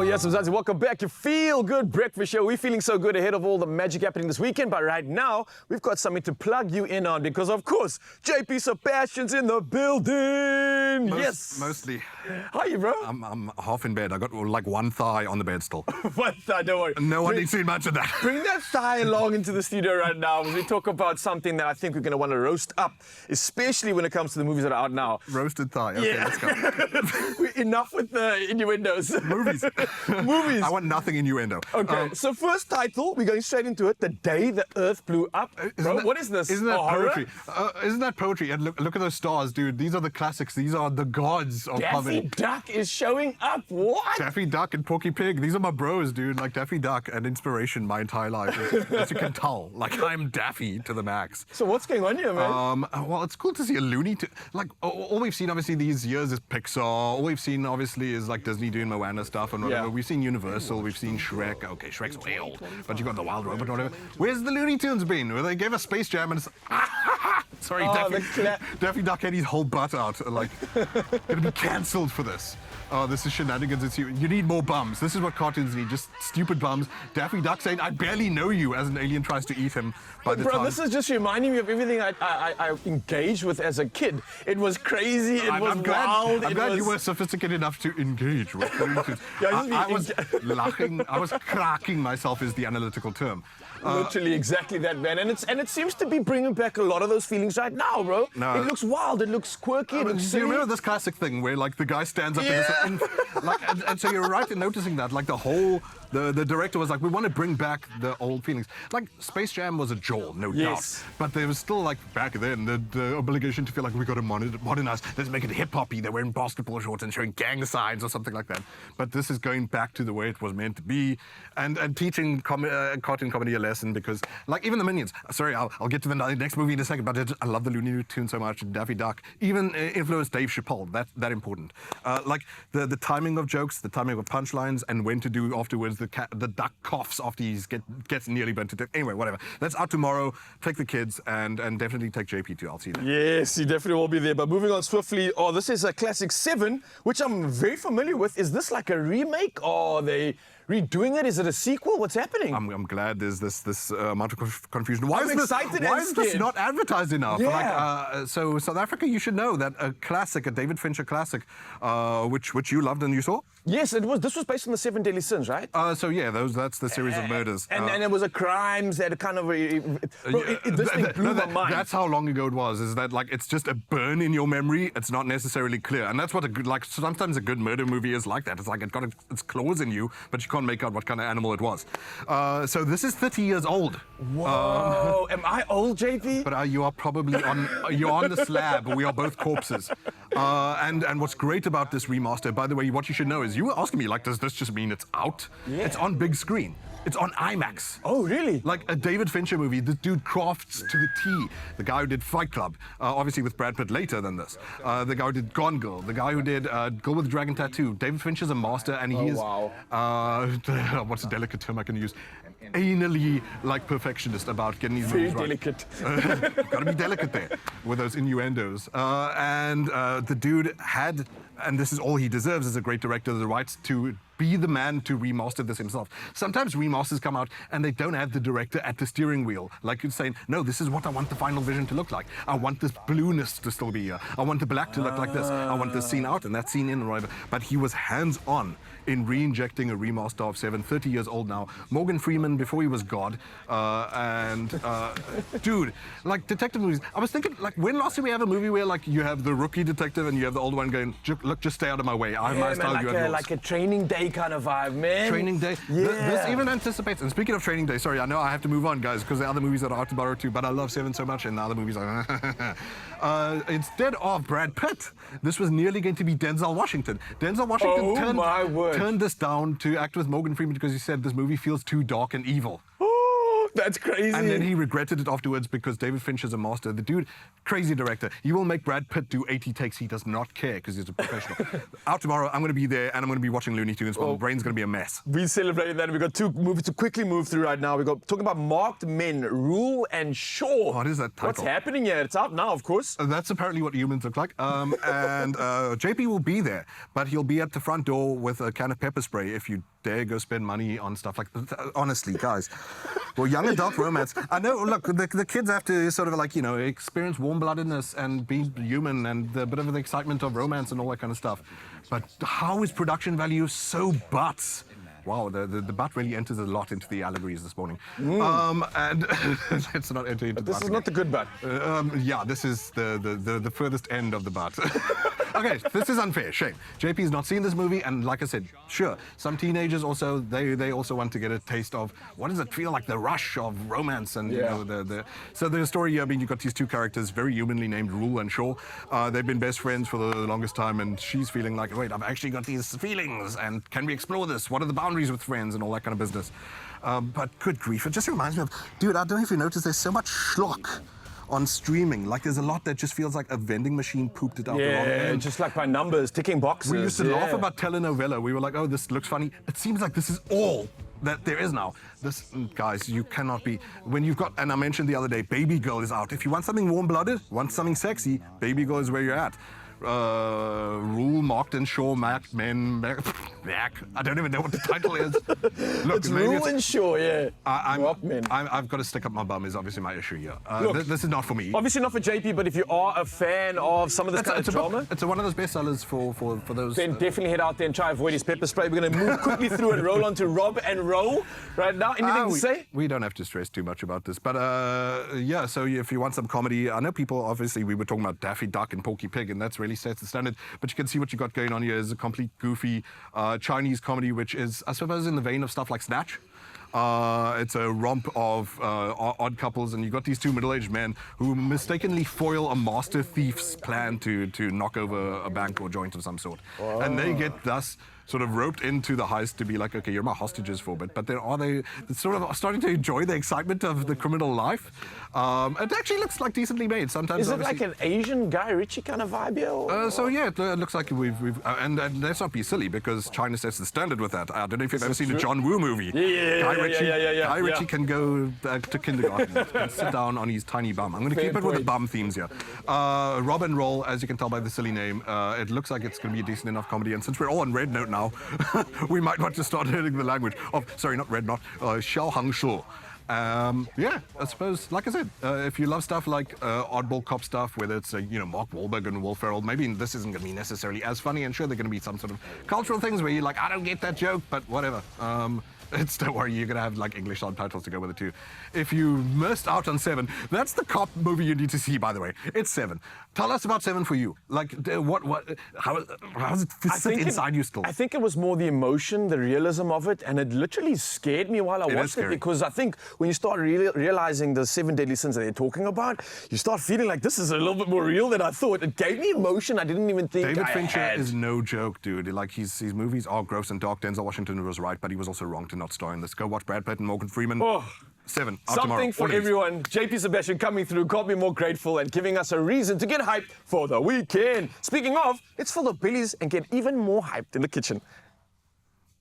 yes, Mzansi, welcome back. Your Feel Good Breakfast Show. We're feeling so good ahead of all the magic happening this weekend, but right now, we've got something to plug you in on because, of course, JP Sebastian's in the building. Yes. Mostly. How are you, bro? I'm half in bed. I got like one thigh on the bed still. One thigh, don't worry. No one needs to see much of that. Bring that thigh along into the studio right now as we talk about something that I think we're going to want to roast up, especially when it comes to the movies that are out now. Roasted thigh. Okay, Yeah. let's go. Enough with the innuendos. Movies. Movies. I want nothing innuendo. Okay, so first title, we're going straight into it. The Day the Earth Blew Up. Bro, what is this? Isn't that horror? poetry? Isn't that poetry? And look at those stars, dude. These are the classics. These are the gods of Daffy comedy. Duck is showing up. What? Daffy Duck and Porky Pig. These are my bros, dude. Like Daffy Duck and inspiration my entire life. As you can tell. Like I'm Daffy to the max. So what's going on here, man? Well, it's cool to see a Looney Tunes. Like all we've seen, obviously, these years is Pixar. All we've seen, obviously, is like Disney doing Moana stuff and whatever. Yeah. We've seen Universal. We've seen Shrek. Okay, Shrek's way old, but you got the Wild Robot or whatever. Where's the Looney Tunes been? Where they gave us Space Jam and it's sorry, Daffy Duck had his whole butt out. Like, gonna be cancelled for this. Oh, this is shenanigans. You need more bums. This is what cartoons need, just stupid bums. Daffy Duck saying, I barely know you, as an alien tries to eat him by the time. This is just reminding me of everything I engaged with as a kid. It was crazy, it was wild. I'm glad you were sophisticated enough to engage with Looney Tunes. I was laughing, I was cracking myself is the analytical term. Literally exactly that, man. And it seems to be bringing back a lot of those feelings right now, bro. No. It looks wild, it looks quirky, it looks Do silly. you remember this classic thing where like the guy stands up and so you're right in noticing that, like the director was like, we want to bring back the old feelings. Like Space Jam was a jewel, no Yes. doubt. But there was still like back then the obligation to feel like we got to modernize. Let's make it hip hoppy. They're wearing basketball shorts and showing gang signs or something like that. But this is going back to the way it was meant to be, and teaching cartoon comedy a lesson because like even the Minions. Sorry, I'll get to the next movie in a second. But I love the Looney Tunes so much. Daffy Duck even influenced Dave Chappelle. That important. Like the timing of jokes, the timing of punchlines, and when to do afterwards. The duck coughs after he gets nearly burnt to death. Anyway, whatever. That's out tomorrow. Take the kids and definitely take JP too. I'll see you there. Yes, he definitely will be there. But moving on swiftly, this is a classic 7, which I'm very familiar with. Is this like a remake or are they redoing it? Is it a sequel? What's happening? I'm glad there's this amount of confusion. Why I'm excited Why and is this scared. not advertised enough? Yeah. Like, so South Africa, you should know that a classic, a David Fincher classic, which you loved and you saw. Yes, it was. This was based on the 7 Deadly Sins, right? So yeah, that's the series of murders. And it was a crimes that kind of this thing blew my mind. That's how long ago it was. Is that like it's just a burn in your memory? It's not necessarily clear, and that's what sometimes a good murder movie is like that. It's like its claws in you, but you can't make out what kind of animal it was. So this is 30 years old. Whoa! Am I old, JP? But you are probably you're on the slab. We are both corpses. And what's great about this remaster, by the way, what you should know is you were asking me like, does this just mean it's out? Yeah. It's on big screen. It's on IMAX. Oh, really? Like a David Fincher movie. This dude crafts to the T. The guy who did Fight Club, obviously with Brad Pitt later than this. The guy who did Gone Girl. The guy who did Girl with the Dragon Tattoo. David Fincher's a master, and he is. Wow. What's a delicate term I can use? Anally like perfectionist about getting these movies right. Very delicate. Gotta be delicate there with those innuendos. And the dude had, and this is all he deserves as a great director, the rights to be the man to remaster this himself. Sometimes remasters come out and they don't have the director at the steering wheel. Like you're saying, no, this is what I want the final vision to look like. I want this blueness to still be here. I want the black to look like this. I want this scene out and that scene in and whatever. But he was hands-on in re-injecting a remaster of 7, 30 years old now. Morgan Freeman before he was God. Dude, like detective movies. I was thinking, like, when last did we have a movie where like you have the rookie detective and you have the old one going, look, just stay out of my way. I have my style, you have yours. Like a Training Day kind of vibe, man. Training Day. Yeah. This even anticipates. And speaking of Training Day, sorry, I know I have to move on, guys, because there are other movies that are out tomorrow too. But I love 7 so much, and the other movies are. Instead of Brad Pitt, this was nearly going to be Denzel Washington. Denzel Washington turned this down to act with Morgan Freeman because he said this movie feels too dark and evil. That's crazy. And then he regretted it afterwards because David Fincher's a master. The dude, crazy director. He will make Brad Pitt do 80 takes. He does not care because he's a professional. Out tomorrow, I'm going to be there and I'm going to be watching Looney Tunes. My brain's going to be a mess. We celebrated that. We've got 2 movies to quickly move through right now. We've got talking about Marked Men, Rule and Shaw. What is that title? What's happening here? It's out now, of course. That's apparently what humans look like. And JP will be there, but he'll be at the front door with a can of pepper spray if you dare go spend money on stuff like that. Honestly, guys. Well, young adult romance. I know, look, the kids have to sort of like, you know, experience warm-bloodedness and be human and a bit of the excitement of romance and all that kind of stuff. But how is production value so butts? Wow, the butt really enters a lot into the allegories this morning. And let's not enter into This is not the good butt. Yeah, this is the furthest end of the butt. Okay, this is unfair. Shame. JP's not seen this movie, and like I said, sure, some teenagers also they also want to get a taste of what does it feel like, the rush of romance and you know so the story. I mean, you've got these two characters, very humanly named Rule and Shaw. They've been best friends for the longest time, and she's feeling like, wait, I've actually got these feelings, and can we explore this? What are the boundaries with friends and all that kind of business? But good grief, it just reminds me of, dude, I don't know if you noticed, there's so much schlock on streaming. Like, there's a lot that just feels like a vending machine pooped it out the wrong end. Just like by numbers, ticking boxes. We used to laugh about telenovela. We were like, oh, this looks funny. It seems like this is all that there is now. This, guys, you cannot be, when you've got, and I mentioned the other day, Baby Girl is out. If you want something warm-blooded, want something sexy, Baby Girl is where you're at. Rule, Marked Shaw, Mac. I don't even know what the title is. Look, it's Rule and Shaw, yeah. I've got to stick up my bum is obviously my issue here. Look, this is not for me. Obviously not for JP, but if you are a fan of some of this kind of drama, it's one of those bestsellers for those. Then definitely head out there and try avoid his pepper spray. We're going to move quickly through and roll on to Rob and Roll right now. Anything to say? We don't have to stress too much about this, but yeah. So if you want some comedy, I know people. Obviously, we were talking about Daffy Duck and Porky Pig, and that's really sets the standard. But you can see what you got going on here is a complete goofy Chinese comedy, which is, I suppose, in the vein of stuff like Snatch. It's a romp of odd couples, and you've got these two middle-aged men who mistakenly foil a master thief's plan to knock over a bank or joint of some sort. Oh. And they get thus sort of roped into the heist to be like, okay, you're my hostages for a bit. But then are they sort of starting to enjoy the excitement of the criminal life? It actually looks like decently made. Sometimes is it like an Asian Guy Ritchie kind of vibe here? So yeah, it looks like we've and let's not be silly because China sets the standard with that. I don't know if you've ever seen a John Woo movie. Guy Ritchie can go to kindergarten and sit down on his tiny bum. I'm going to keep it with the bum themes here. Rob and Roll, as you can tell by the silly name, it looks like it's going to be a decent enough comedy. And since we're all on Red Note now, we might want to start learning the language of, sorry, not Red Note, Xiao Hang Shu. Yeah, I suppose, like I said, if you love stuff like oddball cop stuff, whether it's Mark Wahlberg and Will Ferrell, maybe this isn't going to be necessarily as funny, and sure, there are going to be some sort of cultural things where you're like, I don't get that joke, but whatever. Don't worry, you're going to have like English subtitles to go with it too. If you missed out on Seven, that's the cop movie you need to see, by the way. It's Seven. Tell us about Seven for you. Like, how does it sit inside you still? I think it was more the emotion, the realism of it, and it literally scared me while I watched it, because I think when you start realizing the 7 deadly sins that they're talking about, you start feeling like this is a little bit more real than I thought. It gave me emotion I didn't even think David I Fincher had. is no joke, dude. Like, his movies are gross and dark. Denzel Washington was right, but he was also wrong to not star in this. Go watch Brad Pitt and Morgan Freeman. Oh. 7 out Something tomorrow. for everyone. JP Sebastian coming through, can't be more grateful and giving us a reason to get hyped for the weekend. Speaking of, it's full of bellies and get even more hyped in the kitchen.